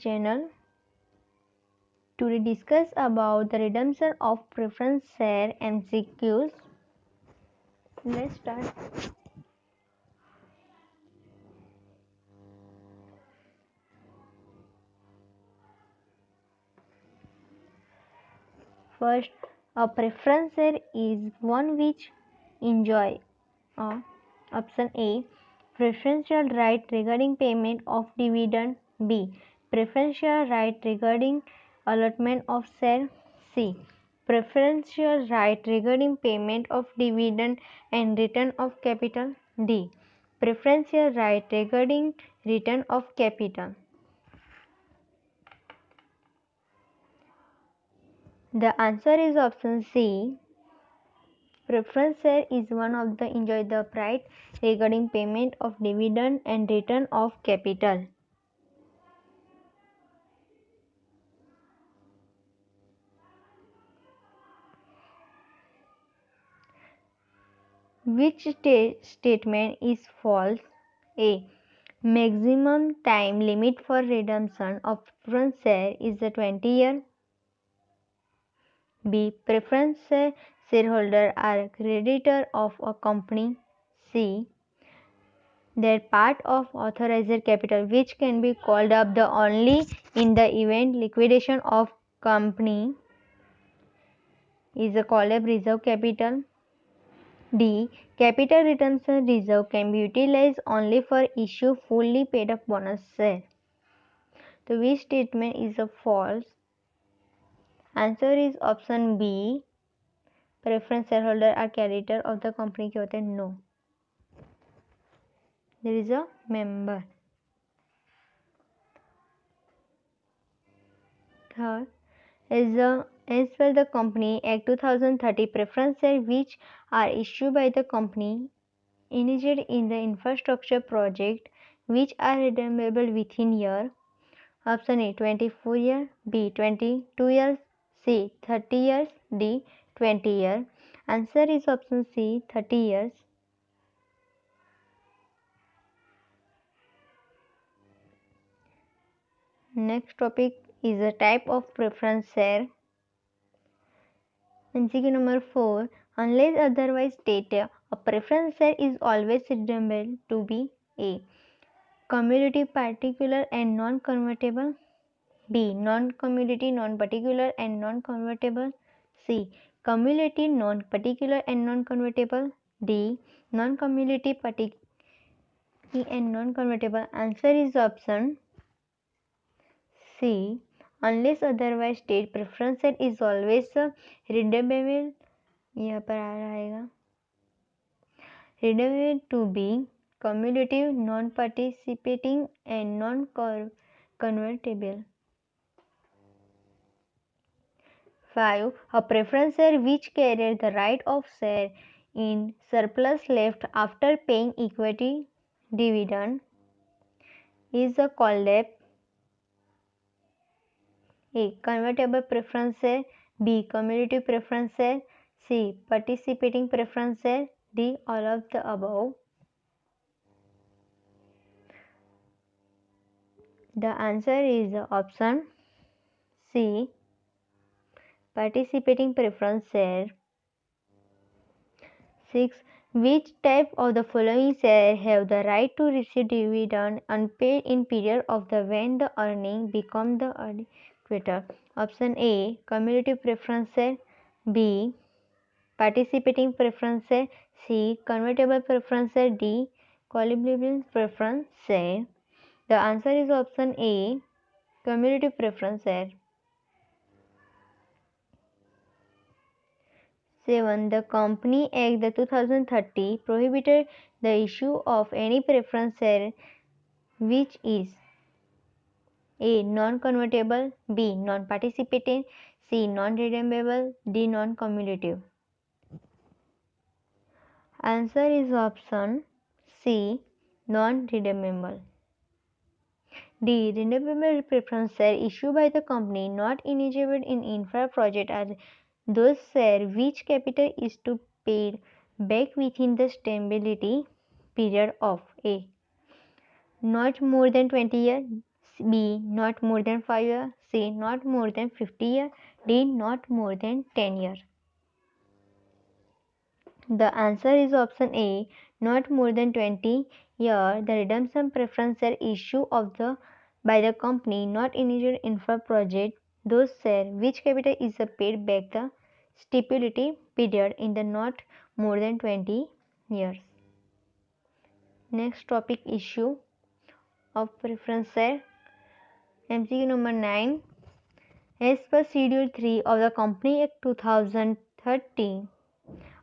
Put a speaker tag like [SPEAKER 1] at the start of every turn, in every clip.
[SPEAKER 1] channel. Today discuss about the redemption of preference share MCQs. Let's start. First, a preference share is one which enjoy option A, preferential right regarding payment of dividend. B, preferential right regarding allotment of share. C, preferential right regarding payment of dividend and return of capital. D, preferential right regarding return of capital. The answer is option C. Preference share is one of the enjoy the right regarding payment of dividend and return of capital. Which statement is false? A. Maximum time limit for redemption of preference share is the 20 year. B. Preference shareholder are creditor of a company. C. Their part of authorized capital which can be called up the only in the event liquidation of company is a called up reserve capital. D. Capital retention reserve can be utilized only for issue fully paid up bonus share. So which statement is a false? Answer is option B. Preference shareholder are creditor of the company के होते हैं. No. There is a member. Third, as per the Company Act 2030, preference shares which are issued by the company engaged in the infrastructure project which are redeemable within year. Option A 24 years, B 22 years, C 30 years, D 20 years. Answer is option C 30 years. Next topic is a type of preference share. MCQ number 4. Unless otherwise stated, a preference share is always redeemable to be A. Cumulative, particular and non-convertible. B. Non-cumulative, non-particular and non-convertible. C. Cumulative, non-particular and non-convertible. D. Non-cumulative, particular and non-convertible. Answer is option C. Unless otherwise state, preference share is always redeemable. यहाँ पर आ रहेगा redeemable to be cumulative, non-participating and non-convertible. 5. A preference share which carried the right of share in surplus left after paying equity dividend is called A. Convertible preference share. B. Cumulative preference share. C. Participating preference share. D. All of the above. The answer is option C. Participating preference share. 6. Which type of the following share have the right to receive dividend unpaid in period of the when the earning become the equator? Option A. Cumulative preference share. B. Participating preference share. C. Convertible preference share. D. Cumulative preference share. The answer is option A. Cumulative preference share. 7. The Company Act 2030 prohibited the issue of any preference share which is A. Non-convertible, B. Non-participating, C. Non-redeemable, D. Non-cumulative. Answer is option C. Non-redeemable. D. Redeemable preference share issued by the company not engaged in infra project are those shares which capital is to paid back within the stability period of A. Not more than 20 years, B. Not more than 5 years. C. Not more than 50 years. D. Not more than 10 years. The answer is option A. Not more than 20 years. The redemption preference share issue by the company not initiated infra project. Those share which capital is paid back the stability period in the not more than 20 years. Next topic, issue of preference share. MCQ number 9. As per Schedule 3 of the Company Act 2013,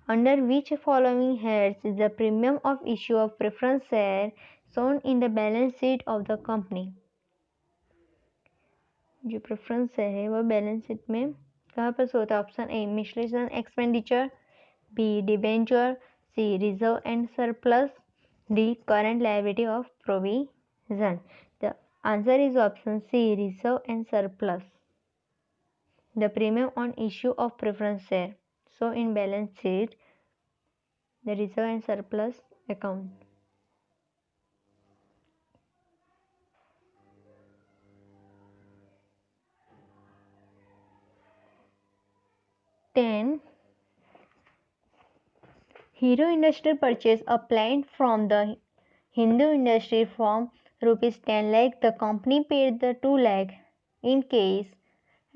[SPEAKER 1] under which following heads is the premium of issue of preference share shown in the balance sheet of the company? जो preference share है वो balance sheet में कहाँ पर होता है? Option A miscellaneous expenditure, B debenture, C reserve and surplus, D current liability of provision. The answer is option C reserve and surplus. The premium on issue of preference share so in balance sheet the reserve and surplus account. Ten. Hero Industry purchased a plant from the Hindu Industry from rupees 10 lakh. The company paid the 2 lakh in case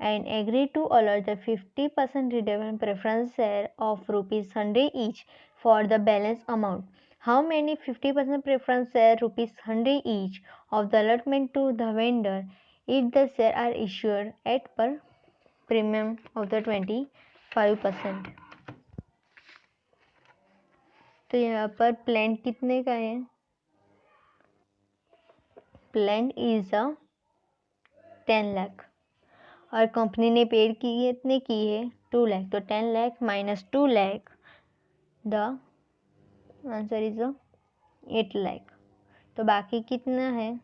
[SPEAKER 1] and agreed to allot the 50% redeemable preference share of rupees 100 each for the balance amount. How many 50% preference share rupees 100 each of the allotment to the vendor if the share are issued at per premium of the 25%? तो यहाँ पर plant कितने का है? Plant is 10 lakh और company ने paid की कितने की है? 2 लाख. तो 10 lakh minus 2 lakh the answer is 8 lakh. तो बाकी कितना है?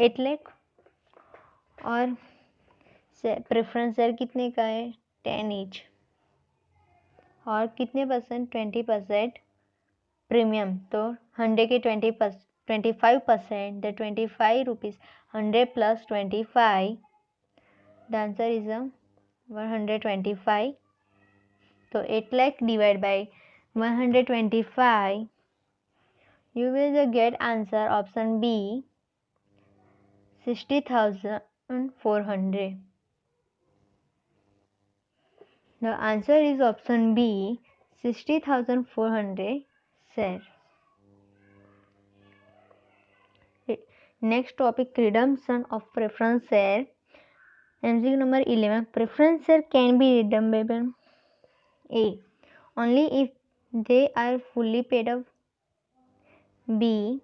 [SPEAKER 1] 8 लाख. और प्रेफरेंस शेयर कितने का है? 10 ईच. और कितने परसेंट? 20% प्रीमियम. तो 100 के 25%, the 25 rupees. 100 plus 25, the answer is 125. तो 8 lakh divide by 125, you will get answer option B 60,400. The answer is option B 60,400 share. Next topic, redemption of preference share. MCQ number 11. Preference share can be redeemable. A. Only if they are fully paid up. B.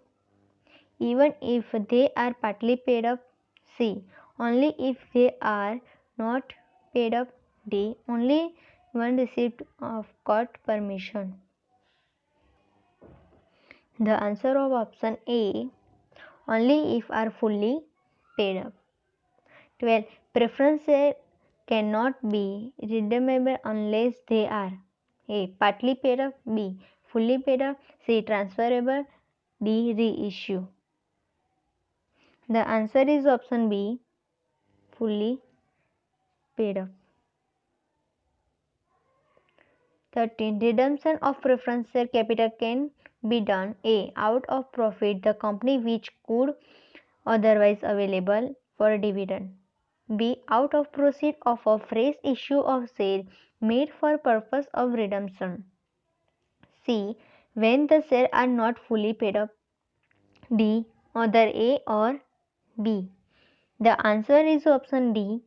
[SPEAKER 1] Even if they are partly paid up. C. Only if they are not paid up. D. Only when receipt of court permission. The answer of option A only if are fully paid up. 12. Preference share cannot be redeemable unless they are A. Partly paid up, B. Fully paid up, C. Transferable, D. Reissue. The answer is option B. Fully paid up. 13. Redemption of preference share capital can be done A. Out of profit the company which could otherwise available for dividend. B. Out of proceed of a fresh issue of share made for purpose of redemption. C. When the shares are not fully paid up. D. Either A or B. The answer is option D.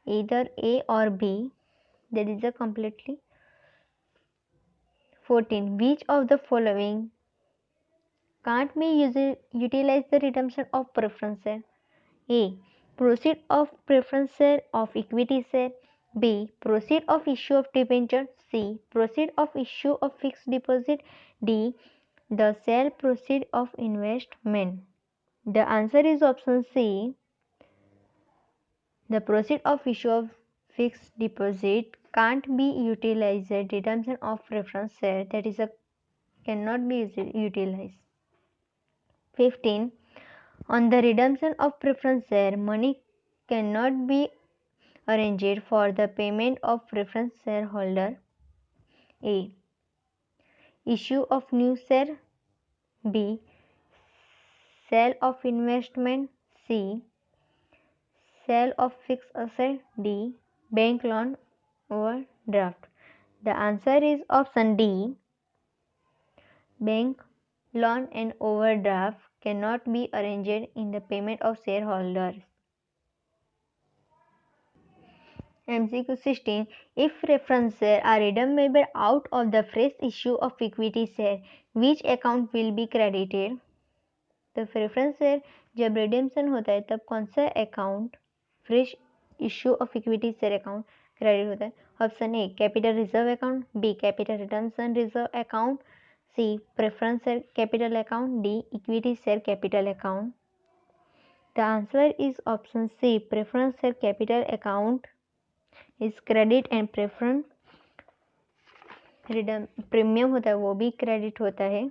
[SPEAKER 1] Either A or B. That is a completely. 14. Which of the following can't be utilize the redemption of preference share? A. Proceed of preference share of equity share. B. Proceed of issue of debenture. C. Proceed of issue of fixed deposit. D. The sale proceed of investment. The answer is option C. The proceed of issue of fixed deposit can't be utilized. Redemption of preference share, that is a cannot be utilized. 15. On the redemption of preference share, money cannot be arranged for the payment of preference shareholder. A. Issue of new share. B. Sale of investment. C. Sale of fixed asset. D. Bank loan overdraft. The answer is option D. Bank loan and overdraft cannot be arranged in the payment of shareholders. MCQ 16. If preference shares are redeemable out of the fresh issue of equity share, which account will be credited? तो preference share जब redemption होता है तब कौन सा account, fresh issue of equity share account credit होता है? Option A capital reserve account, B capital redemption reserve account, C preference share capital account, D equity share capital account. The answer is option C preference share capital account is credit and preference premium होता है वो भी credit होता है.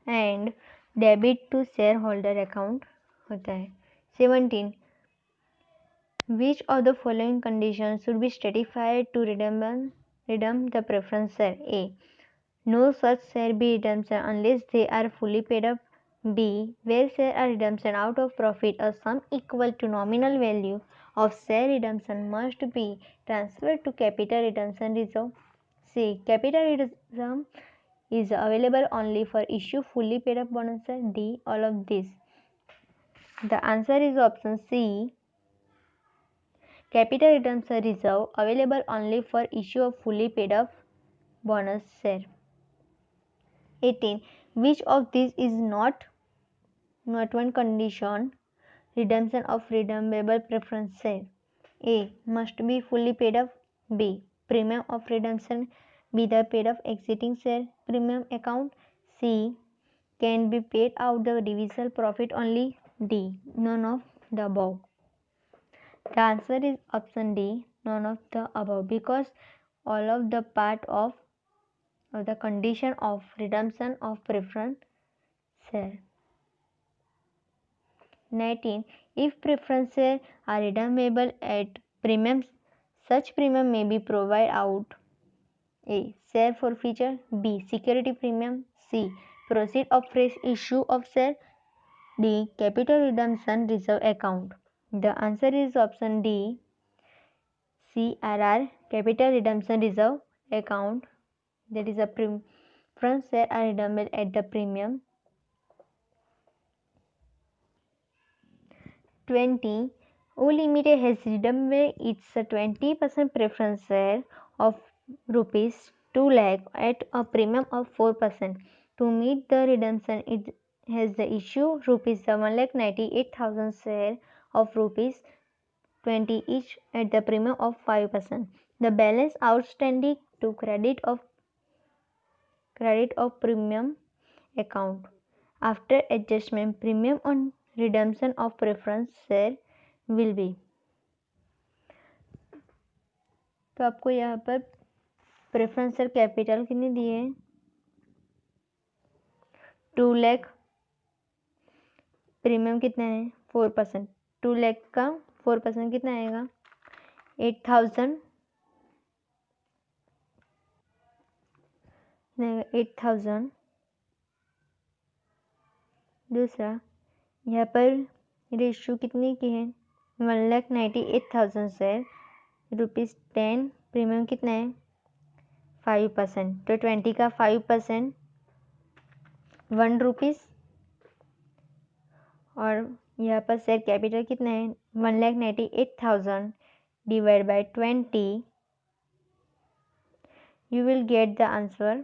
[SPEAKER 1] And debit to share holder account होता है. 17. Which of the following condition should be satisfied to redeem the preference share? A. No such share be redemption unless they are fully paid up. B. Where share are redemption out of profit, a sum equal to nominal value of share redemption must be transferred to capital redemption reserve. C. Capital reserve is available only for issue fully paid up bonus. D. All of these. The answer is option C. Capital redemption reserve available only for issue of fully paid up bonus share. 18. Which of these is not one condition redemption of redeemable preference share? A. Must be fully paid up. B. Premium of redemption be the paid up exiting share premium account. C. Can be paid out the divisional profit only. D. None of the above. The answer is option D. None of the above, because all of the part of the condition of redemption of preference share. 19. If preference shares are redeemable at premiums, such premium may be provided out. A. Share forfeiture. B. Security premium. C. Proceed of fresh issue of share. D. Capital redemption reserve account. The answer is option D. CRR, capital redemption reserve account. That is a preference share are redeemable at the premium. 20. O Limited has redeemed its 20% preference share of rupees 2 lakh at a premium of 4%. To meet the redemption, it has the issue rupees 1,98,000 share of rupees 20 each at the premium of 5%. The balance outstanding to credit of premium account. After adjustment, premium on redemption of preference share will be. तो आपको यहाँ पर preference share capital कितनी दी है? 2 lakh. Premium कितना है? 4%. 2 लाख का 4% कितना आएगा? 8,000. 8,000. दूसरा यहाँ पर रेशो कितनी की है? 1,98,000 शेयर रुपीज़ 10. प्रीमियम कितना है? 5%. तो 20 का 5% 1 रुपीज़. और यहाँ पर शेयर कैपिटल कितना है? 1,98,000 divide by 20. You will get the answer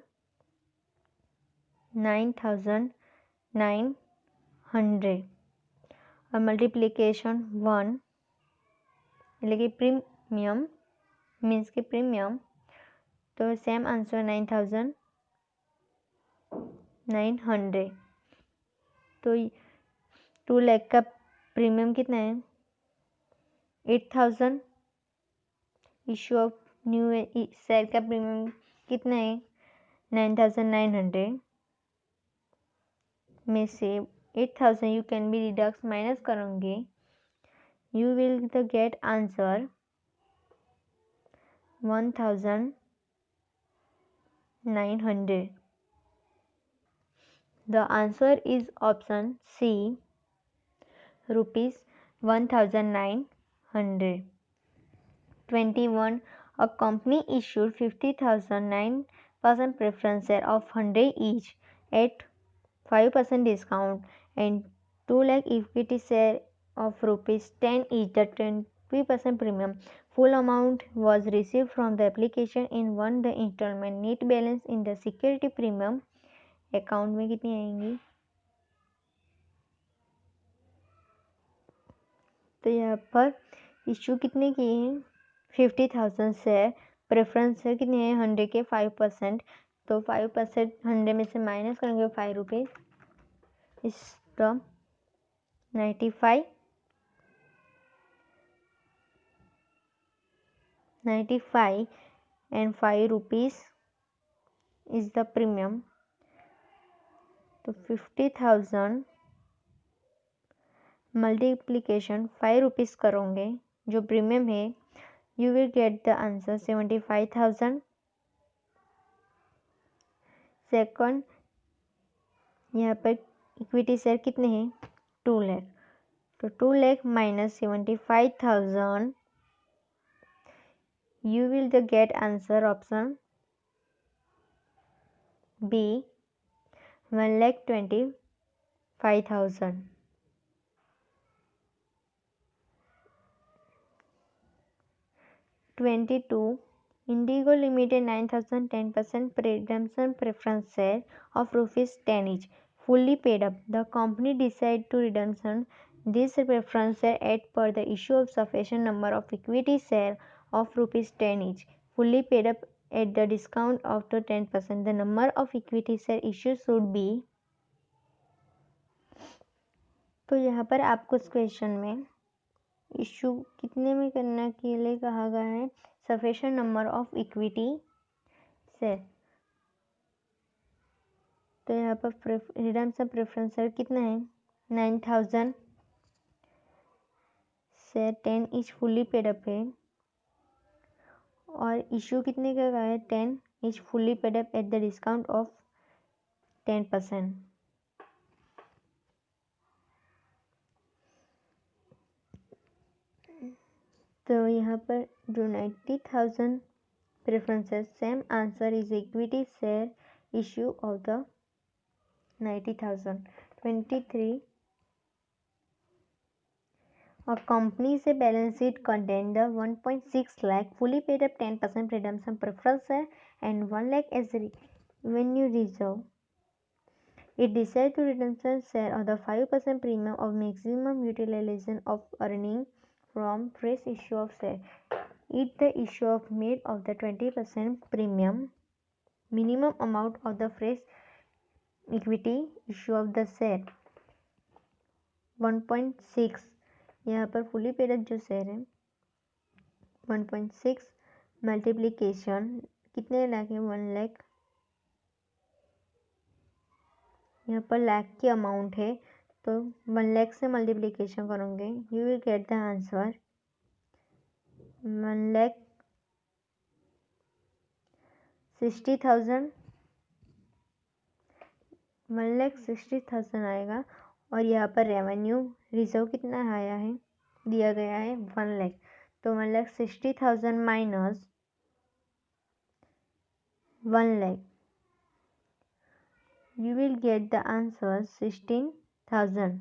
[SPEAKER 1] 9,900. और मल्टीप्लीकेशन 1 એટલે કે પ્રીમિયમ मीन्स के प्रीमियम. तो सेम आंसर 9,900. तो 2 लाख का प्रीमियम कितना है? 8,000. इशू ऑफ न्यू शेयर का प्रीमियम कितना है? 9,900 में से 8,000 you can be deduct minus करोगे, you will get answer 1,900. The answer is option C, rupees 1,900. 21. A company issued 50,000 9% preference share of 100 each at 5% discount and 2 lakh equity share of rupees 10 each. The 20% premium full amount was received from the application in one the installment. Net balance in the security premium account में कितनी आएंगी? तो यहाँ पर issue कितने किए हैं? 50,000 share, preference share कितने हैं? 100 के 5%, तो 5% 100 में से माइनस करेंगे 5 रुपीज़, इस term 95 and 5 rupees is the premium. तो 50,000 मल्टीप्लीकेशन 5 रुपीज़ करोगे जो प्रीमियम है, you will get the answer 75,000. Second, यहाँ पर इक्विटी शेयर कितने हैं? 2 लाख, तो 2 lakh minus 75,000, you will get answer option B, 1,25,000. 22. Indigo Limited 9,000 10% redemption preference share of rupees 10 each, fully paid up. The company decided to redemption this preference share at per the issue of sufficient number of equity share of rupees 10 each, fully paid up at the discount of the 10%. The number of equity share issued should be. तो यहाँ पर आपको इस question में issue कितने में करने के लिए कहा गया है? Sufficient number of equity share. तो यहाँ पर रिडम्पशन प्रेफरेंस शेयर कितना है? 9,000 share 10 etch fully paid up है, और इशू कितने का है? 10 etch fully paid up at the discount of 10%. तो यहाँ पर जो 90,000 preferences, same answer is equity share issue of the 90,000. 23. A company से balance sheet contain the 1.6 lakh fully paid up 10% redemption preference share and 1 lakh as revenue reserve. It decided to redemption share of the 5% premium of maximum utilization of earning from fresh issue of share. If the issue of made of the 20% premium, minimum amount of the fresh equity issue of the share 1.6. यहाँ पर fully paid जो share है 1.6 multiplication कितने लाख है? 1 लाख. यहाँ पर लाख की amount है, तो 1 लाख से मल्टीप्लीकेशन करोगे, you will get the answer 1,60,000. 1,60,000 आएगा, और यहाँ पर रेवेन्यू रिजर्व कितना आया है? दिया गया है 1 लाख, तो 1,60,000 minus 1 lakh, you will get the answer 16,000.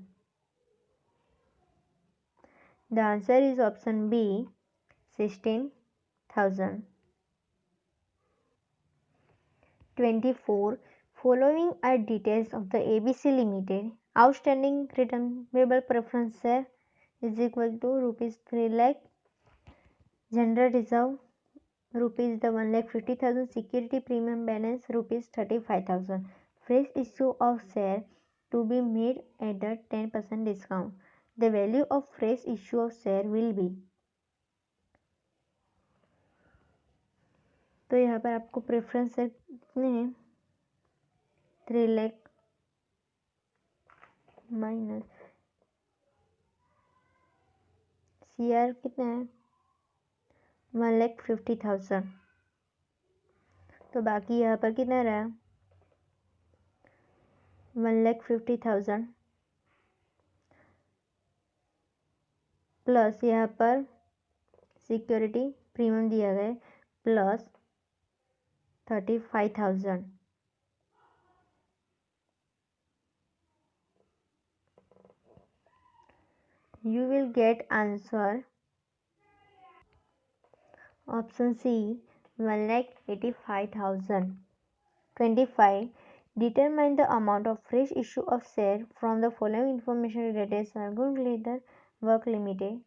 [SPEAKER 1] The answer is option B, 16,000. 24. Following are details of the ABC Limited outstanding redeemable preference share is equal to rupees 3 lakh, general reserve rupees the 1,50,000, security premium balance rupees 35,000, fresh issue of share to be made at the 10% discount. The value of fresh issue of share will be. तो यहाँ पर आपको preference share कितने हैं? 3 lakh minus CR कितना है 1,50,000। तो बाकी यहाँ पर कितना रहा 1,50,000 प्लस यहाँ पर सिक्योरिटी प्रीमियम दिया गया plus 35,000। You will get answer option C 1,85,000. 25. Determine the amount of fresh issue of share from the following information related Sargun Leather Work Limited.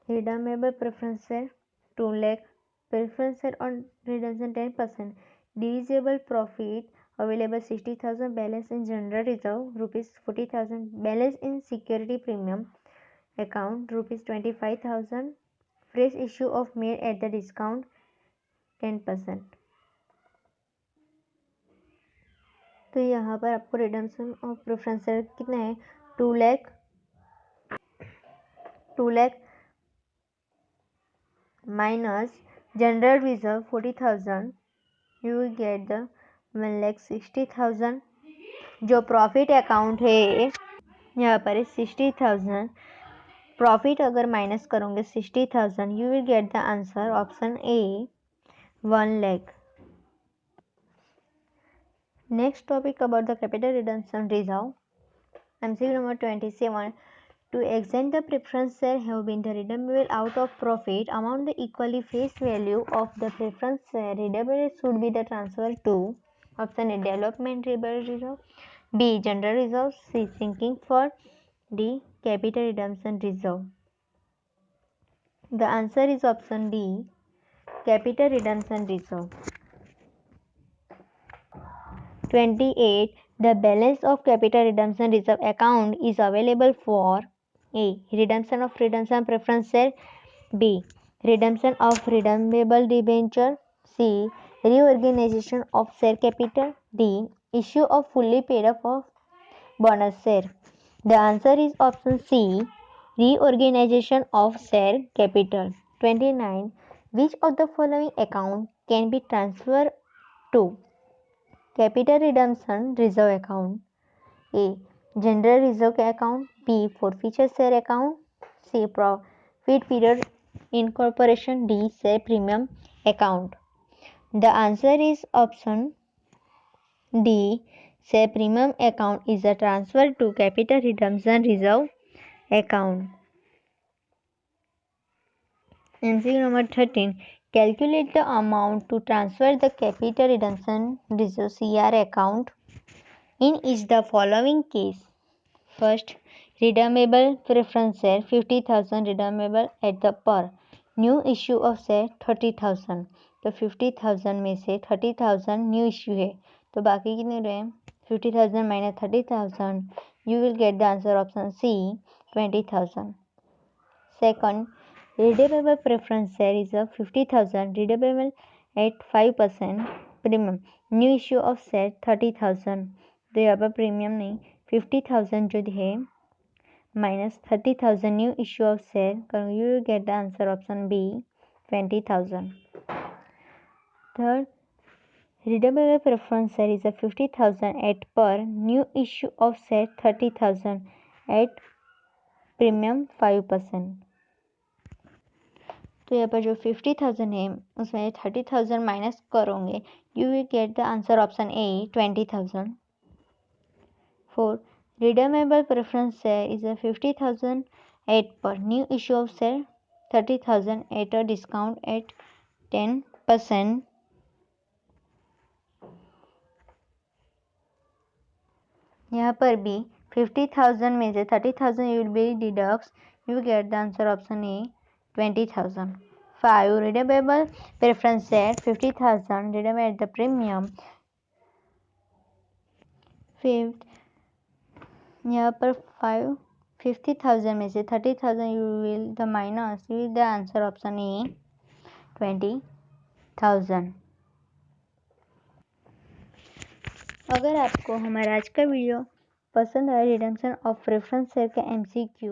[SPEAKER 1] Redeemable preference share 2 lakh, preference share on redemption 10%, divisible profit available 60,000, balance in general reserve rupees 40,000, balance in security premium account rupees 25,000, fresh issue of made at the discount 10%। तो यहाँ पर आपको redemption of preference share कितना है 2 lakh minus general reserve 40,000 you will get the 1,60,000। जो profit account है यहाँ पर 60,000, प्रॉफिट अगर माइनस करोगे 60,000 you will get the answer option A 1 lakh. Next topic about the capital redemption reserve. MCQ number 27. To exempt the preference share have been the redeemable out of profit amount the equally face value of the preference share redeemable should be the transfer to option A development reserve, B general reserve, C sinking fund, D capital redemption reserve. The answer is option D capital redemption reserve. 28. The balance of capital redemption reserve account is available for A. Redemption of redemption preference share, B. Redemption of redeemable debenture, C. Reorganization of share capital, D. Issue of fully paid up of bonus share. The answer is option C. Reorganization of share capital. 29. Which of the following account can be transferred to capital redemption reserve account? A. General reserve account, B. Forfeiture share account, C. Profit period incorporation, D. Share premium account. The answer is option D. Share premium account is a transfer to capital redemption reserve account. MCQ number 13. Calculate the amount to transfer the capital redemption reserve CR account in each the following case. First, redeemable preference share 50,000 redeemable at the per new issue of share 30,000। तो 50,000 में से 30,000 new issue है तो बाकी कितने रहे 50,000 minus 30,000 you will get the answer option C 20,000। Second, redeemable preference share is a 50,000 redeemable at 5% premium new issue of share 30,000। तो यहाँ पर प्रीमियम नहीं 50,000 जो है minus 30,000 new issue of share, you will get the answer option B 20,000. Third, redeemable preference share is a 50,000 at per new issue of share 30,000 at premium 5%. तो यहाँ पर जो 50,000 है उसमें 30,000 माइनस करोगे you will get the answer option A 20,000. 4. Redeemable preference share is a 50,000 at per new issue of share 30,000 at a discount at 10%. यहाँ पर भी 50,000 में से 30,000 you will be deducts. You get the answer option A 20,000. 5. Redeemable preference share 50,000 redeem at the premium. 5th, यहाँ पर 50,000 में से 30,000 you will the minus you will the answer option A 20,000. अगर आपको हमारा आज का वीडियो पसंद आया, रिडम्पशन ऑफ प्रेफरेंस शेयर का MCQ